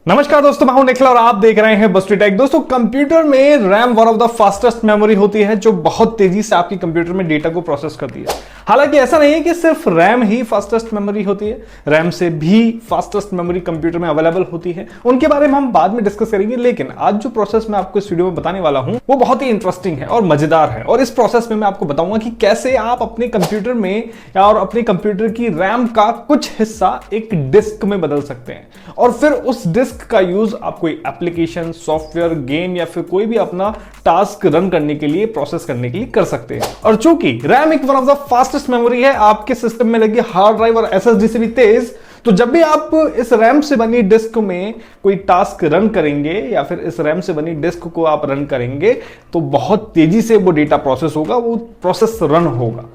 नमस्कार दोस्तों, मैं हूं निखिल और आप देख रहे हैं बस्टी टेक। दोस्तों, कंप्यूटर में RAM one of the fastest memory होती है जो बहुत तेजी से आपकी कंप्यूटर में डेटा को प्रोसेस करती है। हालांकि ऐसा नहीं है कि सिर्फ रैम ही फास्टेस्ट मेमोरी होती है, रैम से भी फास्टेस्ट मेमोरी कंप्यूटर में अवेलेबल होती है। उनके बारे में हम बाद में डिस्कस करेंगे, लेकिन आज जो प्रोसेस मैं आपको इस वीडियो में बताने वाला हूं वो बहुत ही इंटरेस्टिंग है और मजेदार है। और इस प्रोसेस में मैं आपको बताऊंगा कि कैसे आप अपने कंप्यूटर में और अपने कंप्यूटर की रैम का कुछ हिस्सा एक डिस्क में बदल सकते हैं और फिर उस डिस्क का यूज आप कोई एप्लीकेशन, सॉफ्टवेयर, गेम या फिर कोई भी अपना टास्क रन करने के लिए, प्रोसेस करने के लिए कर सकते हैं। और चूंकि रैम एक one of the fastest memory है, आपके सिस्टम में लगी हार्ड ड्राइव और एसएसडी से भी तेज, तो जब भी आप इस रैम से बनी डिस्क में कोई टास्क रन करेंगे या फिर इस रैम से बनी डिस्क को आप रन करेंगे तो बहुत तेजी से वो डेटा प्रोसेस होगा, वो प्रोसेस रन होगा।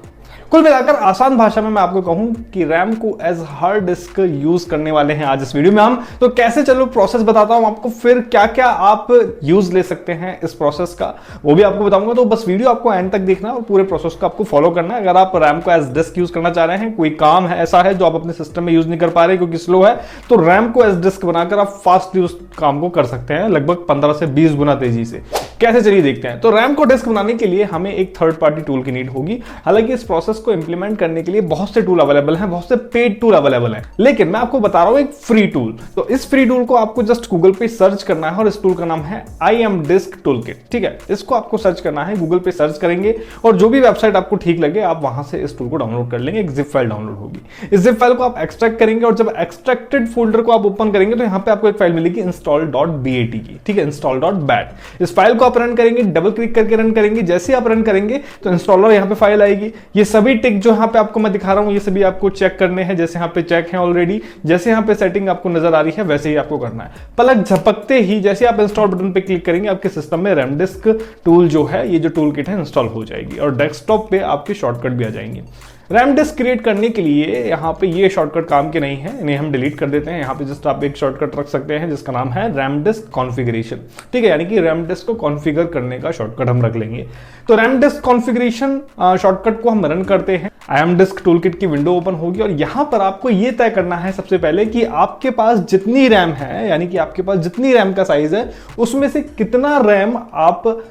कुल मिलाकर आसान भाषा में मैं आपको कहूं कि रैम को एज हार्ड डिस्क यूज करने वाले हैं आज इस वीडियो में हम। तो कैसे, चलो प्रोसेस बताता हूं आपको, फिर क्या क्या आप यूज ले सकते हैं इस प्रोसेस का वो भी आपको बताऊंगा। तो बस वीडियो आपको एंड तक देखना और पूरे प्रोसेस को आपको फॉलो करना है। अगर आप रैम को एज डिस्क यूज करना चाह रहे हैं, कोई काम है ऐसा है जो आप अपने सिस्टम में यूज नहीं कर पा रहे क्योंकि स्लो है, तो रैम को एज डिस्क बनाकर आप फास्ट यूज काम को कर सकते हैं, लगभग 15 से 20 गुना तेजी से। कैसे, चलिए देखते हैं। तो रैम को डिस्क बनाने के लिए हमें एक थर्ड पार्टी टूल की नीड होगी। हालांकि इस प्रोसेस को इंप्लीमेंट करने के लिए बहुत से टूल अवेलेबल हैं, बहुत से पेड टूल अवेलेबल हैं, लेकिन मैं आपको बता रहा हूं एक फ्री टूल। तो इस फ्री टूल को आपको जस्ट गूगल पे सर्च करना है और इस टूल का नाम है IMDisk टूलकिट। ठीक है, इसको आपको सर्च करना है, गूगल पे सर्च करेंगे और जो भी वेबसाइट आपको ठीक लगे आप वहां से इस टूल को डाउनलोड कर लेंगे। एक जिप फाइल डाउनलोड होगी, इस जिप फाइल को आप एक्सट्रैक्ट करेंगे और जब एक्सट्रैक्टेड फोल्डर को आप ओपन करेंगे तो यहां पे आपको एक फाइल मिलेगी install.bat की। ठीक है, install.bat। इस फाइल को आप रन करेंगे, डबल क्लिक करके रन करेंगे। जैसे आप रन करेंगे तो इंस्टॉलर यहां पे फाइल आएगी। ये सभी टिक जो यहां पे आपको मैं दिखा रहा हूं ये सभी आपको चेक करने हैं। जैसे यहां पे चेक है ऑलरेडी, जैसे यहां पे सेटिंग आपको नजर आ रही है वैसे ही आपको करना है। पलक झपकते ही जैसे आप इंस्टॉल बटन पे क्लिक करेंगे आपके सिस्टम में रैम डिस्क टूल जो है, ये जो टूल किट है, इंस्टॉल हो जाएगी और डेस्कटॉप पे आपके शॉर्टकट भी आ जाएंगे। रैम डिस्क क्रिएट करने के लिए यहाँ पे ये शॉर्टकट काम के नहीं है, इन्हें हम डिलीट कर देते हैं। यहाँ पे जस्ट आप एक शॉर्टकट रख सकते हैं जिसका नाम है रैम डिस्क कॉन्फ़िगरेशन। ठीक है, यानी कि रैम डिस्क को कॉन्फ़िगर करने का शॉर्टकट हम रख लेंगे। तो रैम डिस्क कॉन्फ़िगरेशन शॉर्टकट को हम रन करते हैं, IMDisk टूलकिट की विंडो ओपन होगी और यहां पर आपको यह तय करना है सबसे पहले कि आपके पास जितनी रैम है, यानी कि आपके पास जितनी रैम का साइज है उसमें से कितना रैम आप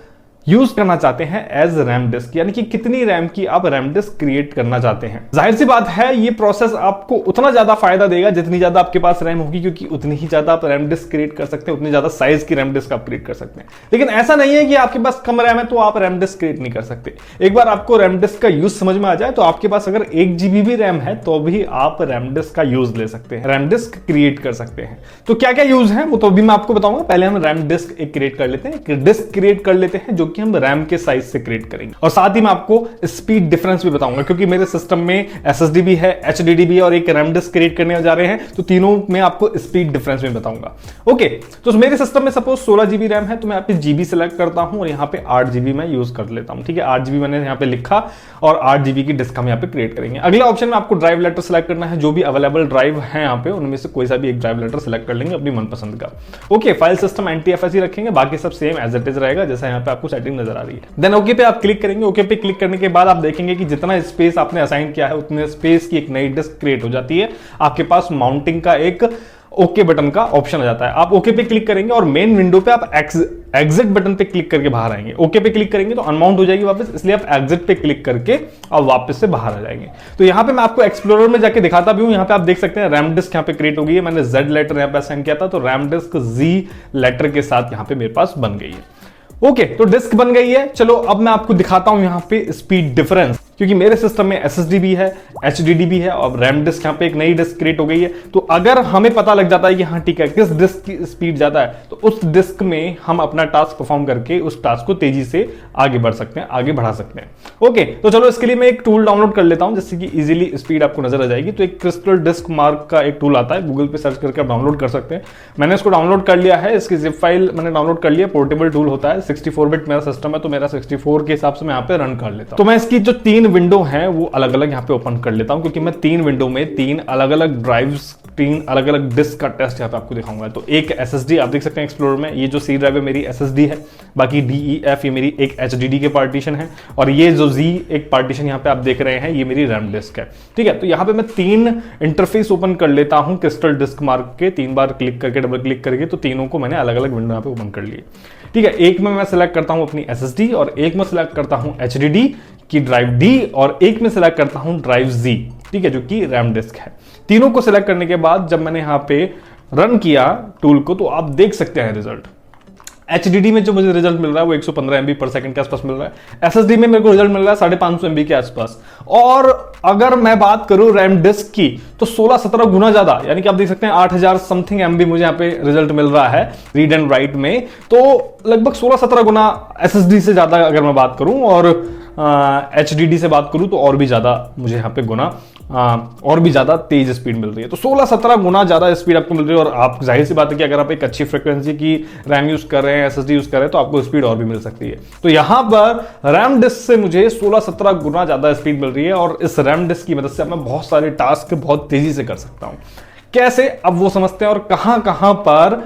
यूज करना चाहते हैं एज रैम डिस्क, यानी कि कितनी रैम की आप रैम डिस्क क्रिएट करना चाहते हैं। जाहिर सी बात है ये प्रोसेस आपको उतना ज्यादा फायदा देगा जितनी ज्यादा आपके पास रैम होगी, क्योंकि उतनी ही ज्यादा आप रैम डिस्क क्रिएट कर सकते हैं, उतनी ज्यादा साइज की रैम डिस्क आप क्रिएट कर सकते हैं। लेकिन ऐसा नहीं है कि आपके पास कम रैम है तो आप रैम डिस्क क्रिएट नहीं कर सकते। एक बार आपको रैम डिस्क का यूज समझ में आ जाए तो आपके पास अगर 1 GB भी रैम है तो भी आप रैम डिस्क का यूज ले सकते हैं, रैम डिस्क क्रिएट कर सकते हैं। तो क्या क्या यूज है वो तो भी मैं आपको बताऊंगा। पहले हम रैम डिस्क एक क्रिएट कर लेते हैं, एक डिस्क क्रिएट कर लेते हैं जो कि हम रैम के साइज से क्रिएट करेंगे और साथ ही मैं आपको स्पीड डिफरेंस भी बताऊंगा, क्योंकि मेरे सिस्टम में SSD भी है, HDD भी है और एक रैम डिस्क क्रिएट करने जा रहे हैं, तो तीनों में आपको स्पीड डिफरेंस भी बताऊंगा। ओके, तो मेरे सिस्टम में सपोज 16 GB रैम है तो मैं यहाँ पे GB सिलेक्ट करता हूं और यहाँ पे 8 GB मैं यूज कर लेता हूं। ठीक है, 8 GB मैंने यहाँ पे लिखा और 8 GB की डिस्क हम यहाँ पे क्रिएट करेंगे। अगला ऑप्शन में आपको ड्राइव लेटर सिलेक्ट करना है, जो भी अवेलेबल ड्राइव है यहाँ पे उनमें से कोई सा भी एक ड्राइव लेटर सिलेक्ट कर लेंगे अपनी मनपसंद का। ओके, फाइल सिस्टम NTFS ही रखेंगे, बाकी सब सेम एज इट इज रहेगा जैसा यहाँ पे आपको सेटिंग नजर आ रही है। देन ओके पे आप क्लिक करेंगे। ओके पे क्लिक करने के बाद आप देखेंगे कि जितना स्पेस आपने असाइन किया है उतने स्पेस की एक नई डिस्क क्रिएट हो जाती है। आपके पास माउंटिंग का एक ओके बटन का ऑप्शन आ जाता है। आप ओके पे क्लिक करेंगे और मेन विंडो पे आप एग्जिट बटन पे क्लिक करके बाहर आएंगे। ओके पे क्लिक करेंगे तो अनमाउंट हो जाएगी वापस, इसलिए आप एग्जिट पे क्लिक करके और वापस से बाहर आ जाएंगे। तो यहां पे मैं आपको एक्सप्लोरर में जाके दिखाता भी हूं। यहां पे आप देख सकते हैं रैम डिस्क यहां पे क्रिएट हो गई है। मैंने Z लेटर यहां पे असाइन किया था तो रैम डिस्क Z लेटर के साथ यहां पे मेरे पास बन गई है। ओके, तो डिस्क बन गई है। चलो अब मैं आपको दिखाता हूं यहां पे स्पीड डिफरेंस, क्योंकि मेरे सिस्टम में SSD भी है, HDD भी है और रैम डिस्क यहां पे एक नई डिस्क क्रिएट हो गई है। तो अगर हमें पता लग जाता है कि हाँ ठीक है किस डिस्क की स्पीड ज्यादा है तो उस डिस्क में हम अपना टास्क परफॉर्म करके उस टास्क को तेजी से आगे बढ़ सकते हैं, आगे बढ़ा सकते हैं। ओके, तो चलो इसके लिए मैं एक टूल डाउनलोड कर लेता हूं जिससे कि इजीली स्पीड आपको नजर आ जाएगी। तो एक क्रिस्टल डिस्क मार्क का एक टूल आता है, गूगल पे सर्च करके आप डाउनलोड कर सकते हैं। मैंने इसको डाउनलोड कर लिया है, इसकी जिप फाइल मैंने डाउनलोड कर लिया। पोर्टेबल टूल होता है, 64 बिट मेरा सिस्टम है तो मेरा 64 के हिसाब से मैं यहाँ पे रन कर लेता हूं। तो मैं इसकी जो 3 तीन विंडो हैं वो अलग अलग यहाँ पे ओपन कर लेता हूं, क्योंकि मैं तीन विंडो में तीन अलग अलग ड्राइव्स, तीन अलग अलग डिस्क का टेस्ट यहाँ पे आपको दिखाऊंगा। तो एक एसएसडी आप देख सकते हैं एक्सप्लोरर में, ये जो सी ड्राइव है मेरी एसएसडी है, बाकी DEF ये मेरी एक HDD के पार्टीशन है, और ये जो Z एक पार्टीशन यहाँ पे आप देख रहे हैं ये मेरी रैम डिस्क है। ठीक है, तो यहाँ पे मैं तीन इंटरफेस ओपन कर लेता हूँ क्रिस्टल डिस्क मार्क के, तीन बार क्लिक करके डबल क्लिक करके, तो तीनों को मैंने अलग अलग विंडो यहाँ पे ओपन कर लिए। ठीक है, एक में मैं सिलेक्ट करता हूं अपनी SSD, और एक में सिलेक्ट करता हूं HDD की ड्राइव D, और एक में सिलेक्ट करता हूं ड्राइव Z, ठीक है, जो कि रैम डिस्क है। तीनों को सिलेक्ट करने के बाद जब मैंने यहां पे रन किया टूल को, तो आप देख सकते हैं रिजल्ट। HDD में जो मुझे रिजल्ट मिल रहा है वो 115 MB पर सेकंड के आसपास मिल रहा है, SSD में मेरे को रिजल्ट मिल रहा है 550 MB के आसपास, और अगर मैं बात करूं रैम डिस्क की तो 16-17 गुना ज्यादा, यानी कि आप देख सकते हैं 8000 समथिंग MB मुझे यहाँ पे रिजल्ट मिल रहा है रीड एंड राइट में, तो लगभग 16-17 गुना SSD से ज्यादा अगर मैं बात करूं, और HDD से बात करूं तो और भी ज्यादा मुझे यहाँ पे गुना और भी ज्यादा तेज स्पीड मिल रही है। तो 16-17 गुना ज्यादा स्पीड आपको मिल रही है, और आप जाहिर सी बात है कि अगर आप एक अच्छी फ्रिक्वेंसी की रैम यूज कर रहे हैं, SSD यूज कर रहे हैं, तो आपको स्पीड और भी मिल सकती है। तो यहां पर रैम डिस्क से मुझे 16-17 गुना ज्यादा स्पीड मिल रही है, और इस रैम डिस्क की मदद से मैं बहुत सारे टास्क बहुत तेजी से कर सकता हूं। कैसे, अब वो समझते हैं, और कहां कहां पर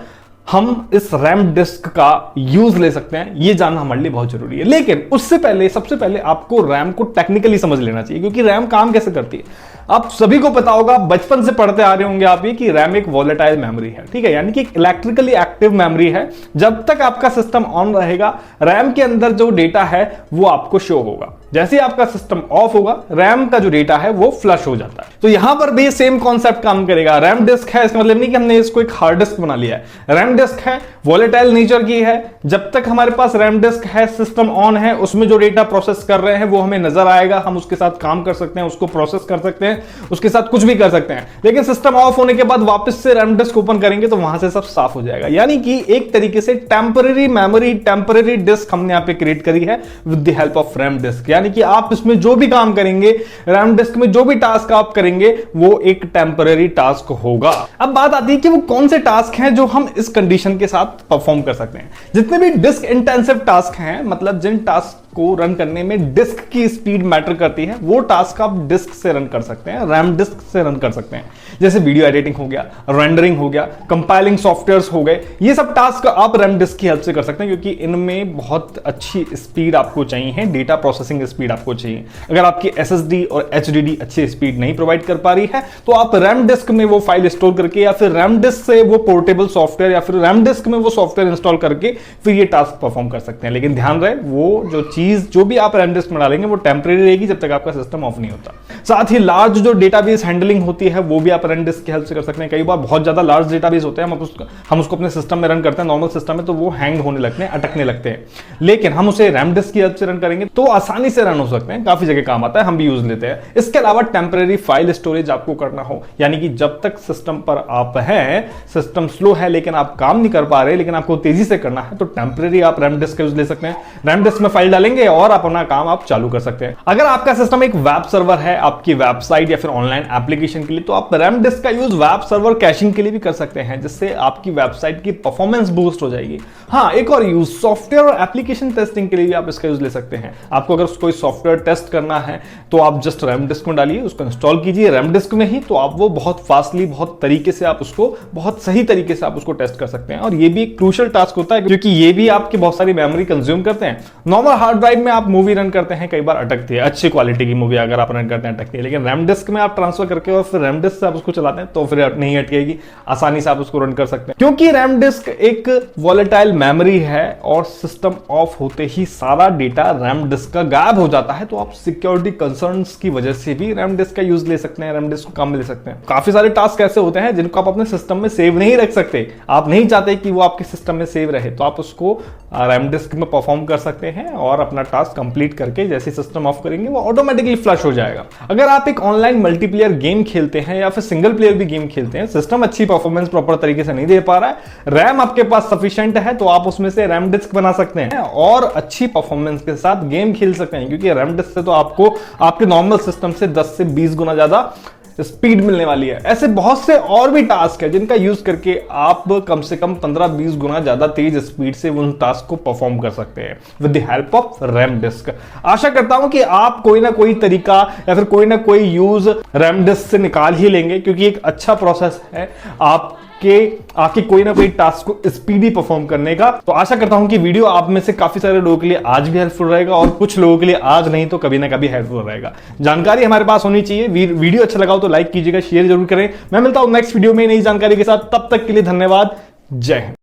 हम इस रैम डिस्क का यूज ले सकते हैं, ये जानना हमारे लिए बहुत जरूरी है। लेकिन उससे पहले, सबसे पहले आपको रैम को टेक्निकली समझ लेना चाहिए, क्योंकि रैम काम कैसे करती है आप सभी को पता होगा, बचपन से पढ़ते आ रहे होंगे आप ये, कि रैम एक वॉलेटाइल मेमोरी है। ठीक है, यानी कि एक इलेक्ट्रिकली एक्टिव मेमोरी है। जब तक आपका सिस्टम ऑन रहेगा, रैम के अंदर जो डेटा है वो आपको शो होगा। जैसे ही आपका सिस्टम ऑफ होगा, रैम का जो डेटा है वो फ्लश हो जाता है। तो यहां पर भी सेम कॉन्सेप्ट काम करेगा। रैम डिस्क है, इसका मतलब नहीं कि हमने इसको एक हार्ड डिस्क बना लिया है। रैम डिस्क है, वॉलेटाइल नेचर की है। जब तक हमारे पास रैम डिस्क है, सिस्टम ऑन है, उसमें जो डेटा प्रोसेस कर रहे हैं वो हमें नजर आएगा, हम उसके साथ काम कर सकते हैं, उसको प्रोसेस कर सकते हैं, उसके साथ कुछ भी कर सकते हैं। लेकिन सिस्टम ऑफ होने के बाद वापस से रैम डिस्क ओपन करेंगे तो वहां से सब साफ हो जाएगा। यानी कि एक तरीके से टेम्पररी मेमोरी, टेम्पररी डिस्क हमने यहां पे क्रिएट करी है with the help of RAM disc. यानी कि आप इसमें जो भी काम करेंगे, रैम डिस्क में जो भी टास्क आप करेंगे, वो एक टेम्पररी टास्क होगा। अब बात आती है कि वो कौन से टास्क हैं जो हम इस कंडीशन के साथ परफॉर्म कर सकते हैं। जितने भी डिस्क इंटेंसिव टास्क हैं, मतलब जिन टास्क को रन करने में डिस्क की स्पीड मैटर करती है, वो टास्क आप डिस्क से रन कर सकते हैं, रैम डिस्क से रन कर सकते हैं। जैसे वीडियो एडिटिंग हो गया, रेंडरिंग हो गया, कंपाइलिंग सॉफ्टवेयर्स हो गए, ये सब टास्क आप रैम डिस्क की हेल्प से कर सकते हैं, क्योंकि इनमें बहुत अच्छी स्पीड आपको चाहिए, डेटा प्रोसेसिंग स्पीड आपको चाहिए। अगर आपकी SSD और HDD अच्छी स्पीड नहीं प्रोवाइड कर पा रही है, तो आप रैम डिस्क में वो फाइल स्टोर करके, या फिर रैम डिस्क से वो पोर्टेबल सॉफ्टवेयर, या फिर रैम डिस्क में वो सॉफ्टवेयर इंस्टॉल करके फिर ये टास्क परफॉर्म कर सकते हैं। लेकिन ध्यान रहे, वो जो चीज जो भी आप रैम डिस्क में डालेंगे वो टेम्परेरी रहेगी जब तक आपका सिस्टम ऑफ नहीं होता। साथ ही लार्ज जो डेटाबेस हैंडलिंग होती है वो भी आप रैम डिस्क की हेल्प से कर सकते हैं। कई बार बहुत ज्यादा लार्ज डेटाबेस होते हैं, हम उसको अपने सिस्टम में रन करते हैं, नॉर्मल सिस्टम में, तो वो हैंग होने लगते हैं, अटकने लगते हैं। लेकिन हम उसे रैम डिस्क की हेल्प से रन करेंगे तो आसानी से रन हो सकते हैं, काफी जगह काम आता है, हम भी यूज लेते हैं। इसके अलावा टेम्परेरी फाइल स्टोरेज आपको करना हो, यानी कि जब तक सिस्टम पर आप हैं, सिस्टम स्लो है लेकिन आप काम नहीं कर पा रहे, लेकिन आपको तेजी से करना है, तो टेम्परेरी आप रैम डिस्क का यूज ले सकते हैं। रैम डिस्क में फाइल डालेंगे और अपना काम आप चालू कर सकते हैं। अगर आपका सिस्टम एक वेब सर्वर है, आपकी वेबसाइट या फिर ऑनलाइन एप्लीकेशन के लिए, तो आप रैम डिस्क का यूज वेब सर्वर कैशिंग के लिए भी कर सकते हैं, जिससे आपकी वेबसाइट की परफॉर्मेंस बूस्ट हो जाएगी। हाँ, एक और यूज, सॉफ्टवेयर और एप्लीकेशन टेस्टिंग के लिए भी आप इसका यूज ले सकते हैं। आपको अगर कोई सॉफ्टवेयर टेस्ट करना है तो आप जस्ट रैम डिस्क में डालिए, उसको इंस्टॉल कीजिए रैम डिस्क में ही, तो आप वो बहुत फास्टली, बहुत तरीके से आप उसको, बहुत सही तरीके से आप उसको टेस्ट कर सकते हैं। और ये भी एक क्रूशियल टास्क होता है, क्योंकि ये भी आपकी बहुत सारी मेमोरी कंज्यूम करते हैं। नॉर्मल हार्ड ड्राइव में आप मूवी रन करते हैं, कई बार अटकती है, अच्छी क्वालिटी की मूवी अगर आप रन करते हैं अटकती है, लेकिन रैम डिस्क में आप ट्रांसफर करके और फिर रैम डिस्क से आप उसको चलाते हैं तो फिर नहीं अटकेगी, आसानी से आप उसको रन कर सकते हैं। क्योंकि रैम डिस्क एक वॉलेटाइल मेमोरी है और सिस्टम ऑफ होते ही सारा डेटा रैम डिस्क का गायब हो जाता है, तो आप सिक्योरिटी कंसर्न्स की वजह से भी रैम डिस्क का यूज ले सकते हैं, रैम डिस्क को काम में ले सकते हैं। काफी सारे टास्क ऐसे होते हैं जिनको आप अपने सिस्टम में सेव नहीं रख सकते, आप नहीं चाहते कि वो आपके सिस्टम में सेव रहे, तो आप उसको रैम डिस्क में परफॉर्म कर सकते हैं और अपना टास्क कंप्लीट करके जैसे सिस्टम ऑफ करेंगे वो ऑटोमेटिकली फ्लश हो जाएगा। अगर आप एक ऑनलाइन मल्टीप्लेयर गेम खेलते हैं या फिर सिंगल प्लेयर भी गेम खेलते हैं, सिस्टम अच्छी परफॉर्मेंस प्रॉपर तरीके से नहीं दे पा रहा है, रैम आपके पास सफिशिएंट है, तो आप उसमें से रैम डिस्क बना सकते हैं और अच्छी परफॉर्मेंस के साथ गेम खेल सकते हैं। क्योंकि रैम डिस्क से तो आपको आपके नॉर्मल सिस्टम से 10 से 20 गुना ज्यादा स्पीड मिलने वाली है। ऐसे बहुत से और भी टास्क है जिनका यूज करके आप कम से कम 15-20 गुना ज्यादा तेज स्पीड से उन टास्क को परफॉर्म कर सकते हैं with the help of RAM disk. आशा करता हूं कि आप कोई ना कोई तरीका या फिर कोई ना कोई यूज रैम डिस्क से निकाल ही लेंगे, क्योंकि एक अच्छा प्रोसेस है आपके कोई ना कोई टास्क को स्पीडी परफॉर्म करने का। तो आशा करता हूं कि वीडियो आप में से काफी सारे लोगों के लिए आज भी हेल्पफुल रहेगा और कुछ लोगों के लिए आज नहीं तो कभी ना कभी हेल्पफुल रहेगा। जानकारी हमारे पास होनी चाहिए। वीडियो अच्छा लगा हो तो लाइक कीजिएगा, शेयर जरूर करें। मैं मिलता हूं नेक्स्ट वीडियो में नई जानकारी के साथ। तब तक के लिए धन्यवाद। जय हिंद।